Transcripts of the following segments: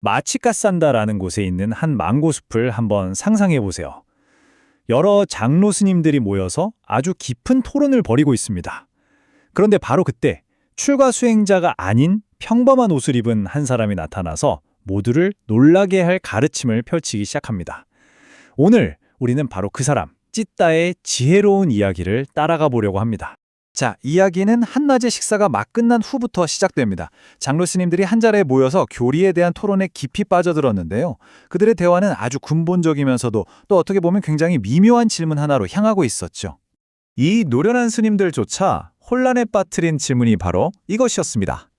마치카산다라는 곳에 있는 한 망고숲을 한번 상상해 보세요. 여러 장로 스님들이 모여서 아주 깊은 토론을 벌이고 있습니다. 그런데 바로 그때 출가 수행자가 아닌 평범한 옷을 입은 한 사람이 나타나서 모두를 놀라게 할 가르침을 펼치기 시작합니다. 오늘 우리는 바로 그 사람, 찌따의 지혜로운 이야기를 따라가 보려고 합니다. 자, 이야기는 한낮의 식사가 막 끝난 후부터 시작됩니다. 장로 스님들이 한 자리에 모여서 교리에 대한 토론에 깊이 빠져들었는데요. 그들의 대화는 아주 근본적이면서도 또 어떻게 보면 굉장히 미묘한 질문 하나로 향하고 있었죠. 이 노련한 스님들조차 혼란에 빠뜨린 질문이 바로 이것이었습니다.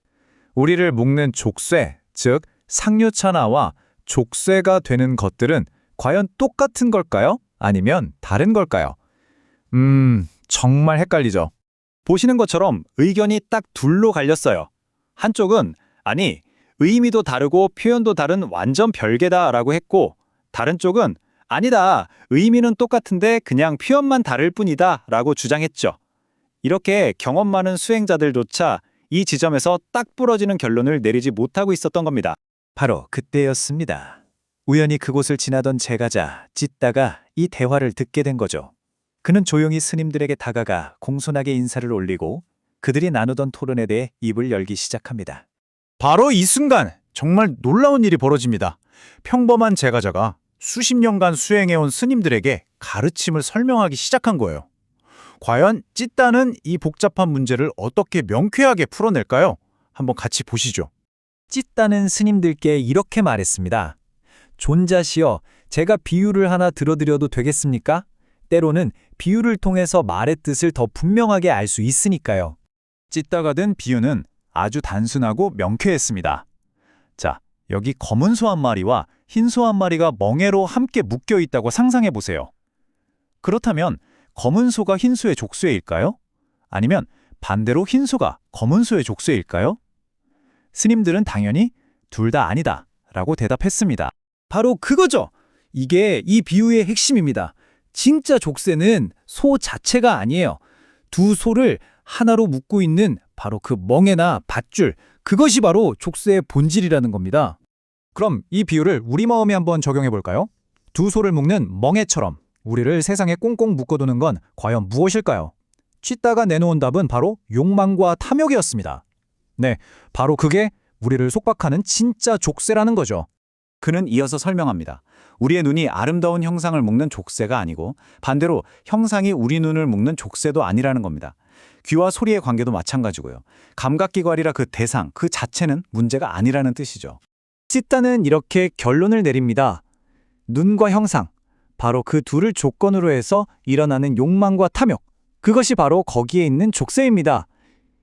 우리를 묶는 족쇄, 즉 상류천하와 족쇄가 되는 것들은 과연 똑같은 걸까요? 아니면 다른 걸까요? 정말 헷갈리죠. 보시는 것처럼 의견이 딱 둘로 갈렸어요. 한쪽은 아니, 의미도 다르고 표현도 다른 완전 별개다라고 했고, 다른 쪽은 아니다, 의미는 똑같은데 그냥 표현만 다를 뿐이다 라고 주장했죠. 이렇게 경험 많은 수행자들조차 이 지점에서 딱 부러지는 결론을 내리지 못하고 있었던 겁니다. 바로 그때였습니다. 우연히 그곳을 지나던 제가자 찌따가 이 대화를 듣게 된 거죠. 그는 조용히 스님들에게 다가가 공손하게 인사를 올리고 그들이 나누던 토론에 대해 입을 열기 시작합니다. 바로 이 순간 정말 놀라운 일이 벌어집니다. 평범한 제가자가 수십 년간 수행해온 스님들에게 가르침을 설명하기 시작한 거예요. 과연 찌따는 이 복잡한 문제를 어떻게 명쾌하게 풀어낼까요? 한번 같이 보시죠. 찌따는 스님들께 이렇게 말했습니다. 존자시여, 제가 비유를 하나 들어드려도 되겠습니까? 때로는 비유를 통해서 말의 뜻을 더 분명하게 알 수 있으니까요. 찌따가 든 비유는 아주 단순하고 명쾌했습니다. 자, 여기 검은 소 한 마리와 흰 소 한 마리가 멍에로 함께 묶여 있다고 상상해 보세요. 그렇다면 검은 소가 흰 소의 족쇄일까요? 아니면 반대로 흰 소가 검은 소의 족쇄일까요? 스님들은 당연히 둘 다 아니다 라고 대답했습니다. 바로 그거죠. 이게 이 비유의 핵심입니다. 진짜 족쇄는 소 자체가 아니에요. 두 소를 하나로 묶고 있는 바로 그 멍에나 밧줄, 그것이 바로 족쇄의 본질이라는 겁니다. 그럼 이 비유를 우리 마음에 한번 적용해 볼까요? 두 소를 묶는 멍에처럼 우리를 세상에 꽁꽁 묶어두는 건 과연 무엇일까요? 찌따가 내놓은 답은 바로 욕망과 탐욕이었습니다. 네, 바로 그게 우리를 속박하는 진짜 족쇄라는 거죠. 그는 이어서 설명합니다. 우리의 눈이 아름다운 형상을 묶는 족쇄가 아니고 반대로 형상이 우리 눈을 묶는 족쇄도 아니라는 겁니다. 귀와 소리의 관계도 마찬가지고요. 감각기관이라 그 대상, 그 자체는 문제가 아니라는 뜻이죠. 찌따는 이렇게 결론을 내립니다. 눈과 형상, 바로 그 둘을 조건으로 해서 일어나는 욕망과 탐욕, 그것이 바로 거기에 있는 족쇄입니다.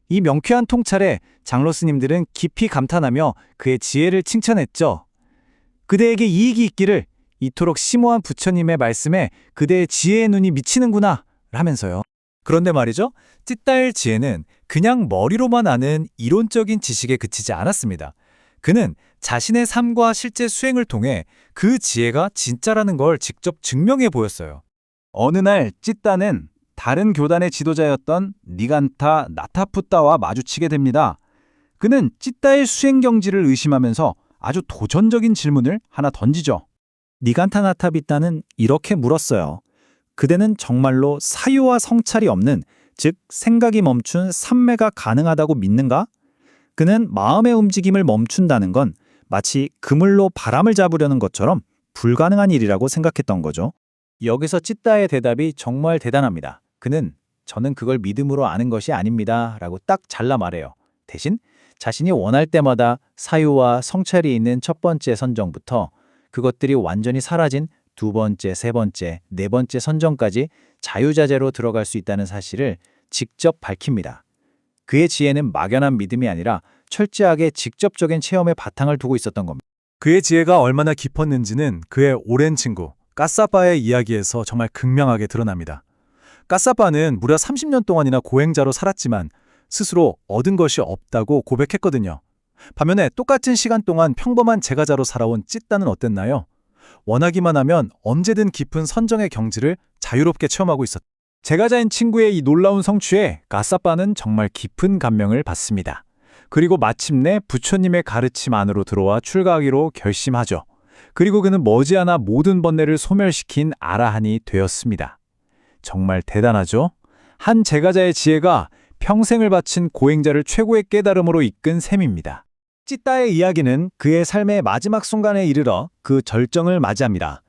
이 명쾌한 통찰에 장로 스님들은 깊이 감탄하며 그의 지혜를 칭찬했죠. 그대에게 이익이 있기를, 이토록 심오한 부처님의 말씀에 그대의 지혜의 눈이 미치는구나 라면서요. 그런데 말이죠, 찌따의 지혜는 그냥 머리로만 아는 이론적인 지식에 그치지 않았습니다. 그는 자신의 삶과 실제 수행을 통해 그 지혜가 진짜라는 걸 직접 증명해 보였어요. 어느 날 찌따는 다른 교단의 지도자였던 니간타 나타푸따와 마주치게 됩니다. 그는 찌따의 수행 경지를 의심하면서 아주 도전적인 질문을 하나 던지죠. 니간타 나타비따는 이렇게 물었어요. 그대는 정말로 사유와 성찰이 없는, 즉 생각이 멈춘 삼매가 가능하다고 믿는가? 그는 마음의 움직임을 멈춘다는 건 마치 그물로 바람을 잡으려는 것처럼 불가능한 일이라고 생각했던 거죠. 여기서 찌따의 대답이 정말 대단합니다. 그는 저는 그걸 믿음으로 아는 것이 아닙니다 라고 딱 잘라 말해요. 대신 자신이 원할 때마다 사유와 성찰이 있는 첫 번째 선정부터 그것들이 완전히 사라진 두 번째, 세 번째, 네 번째 선정까지 자유자재로 들어갈 수 있다는 사실을 직접 밝힙니다. 그의 지혜는 막연한 믿음이 아니라 철저하게 직접적인 체험에 바탕을 두고 있었던 겁니다. 그의 지혜가 얼마나 깊었는지는 그의 오랜 친구 까사빠의 이야기에서 정말 극명하게 드러납니다. 까사빠는 무려 30년 동안이나 고행자로 살았지만 스스로 얻은 것이 없다고 고백했거든요. 반면에 똑같은 시간 동안 평범한 제가자로 살아온 찌따는 어땠나요? 원하기만 하면 언제든 깊은 선정의 경지를 자유롭게 체험하고 있었다. 제가자인 친구의 이 놀라운 성취에 까사빠는 정말 깊은 감명을 받습니다. 그리고 마침내 부처님의 가르침 안으로 들어와 출가하기로 결심하죠. 그리고 그는 머지않아 모든 번뇌를 소멸시킨 아라한이 되었습니다. 정말 대단하죠? 한 제가자의 지혜가 평생을 바친 고행자를 최고의 깨달음으로 이끈 셈입니다. 찌따의 이야기는 그의 삶의 마지막 순간에 이르러 그 절정을 맞이합니다.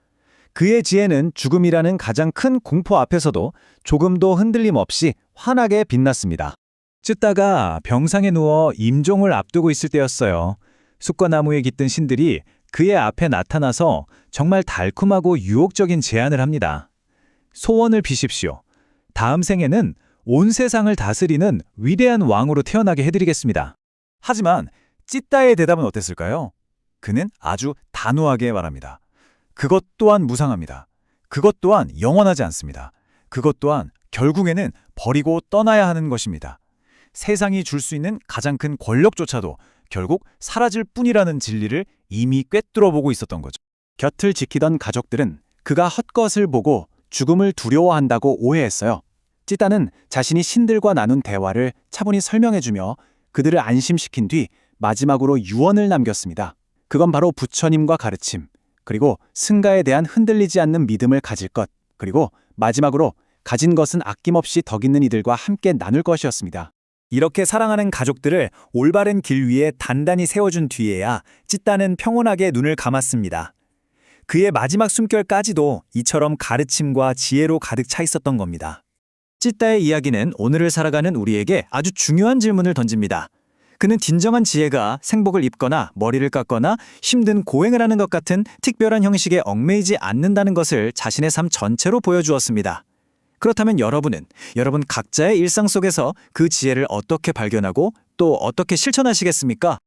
그의 지혜는 죽음이라는 가장 큰 공포 앞에서도 조금도 흔들림 없이 환하게 빛났습니다. 찌따가 병상에 누워 임종을 앞두고 있을 때였어요. 숲과 나무에 깃든 신들이 그의 앞에 나타나서 정말 달콤하고 유혹적인 제안을 합니다. 소원을 비십시오. 다음 생에는 온 세상을 다스리는 위대한 왕으로 태어나게 해드리겠습니다. 하지만 찌따의 대답은 어땠을까요? 그는 아주 단호하게 말합니다. 그것 또한 무상합니다. 그것 또한 영원하지 않습니다. 그것 또한 결국에는 버리고 떠나야 하는 것입니다. 세상이 줄 수 있는 가장 큰 권력조차도 결국 사라질 뿐이라는 진리를 이미 꿰뚫어 보고 있었던 거죠. 곁을 지키던 가족들은 그가 헛것을 보고 죽음을 두려워한다고 오해했어요. 찌따는 자신이 신들과 나눈 대화를 차분히 설명해주며 그들을 안심시킨 뒤 마지막으로 유언을 남겼습니다. 그건 바로 부처님과 가르침, 그리고 승가에 대한 흔들리지 않는 믿음을 가질 것, 그리고 마지막으로 가진 것은 아낌없이 덕 있는 이들과 함께 나눌 것이었습니다. 이렇게 사랑하는 가족들을 올바른 길 위에 단단히 세워준 뒤에야 찌따는 평온하게 눈을 감았습니다. 그의 마지막 숨결까지도 이처럼 가르침과 지혜로 가득 차 있었던 겁니다. 찌따의 이야기는 오늘을 살아가는 우리에게 아주 중요한 질문을 던집니다. 그는 진정한 지혜가 생복을 입거나 머리를 깎거나 힘든 고행을 하는 것 같은 특별한 형식에 얽매이지 않는다는 것을 자신의 삶 전체로 보여주었습니다. 그렇다면 여러분 각자의 일상 속에서 그 지혜를 어떻게 발견하고 또 어떻게 실천하시겠습니까?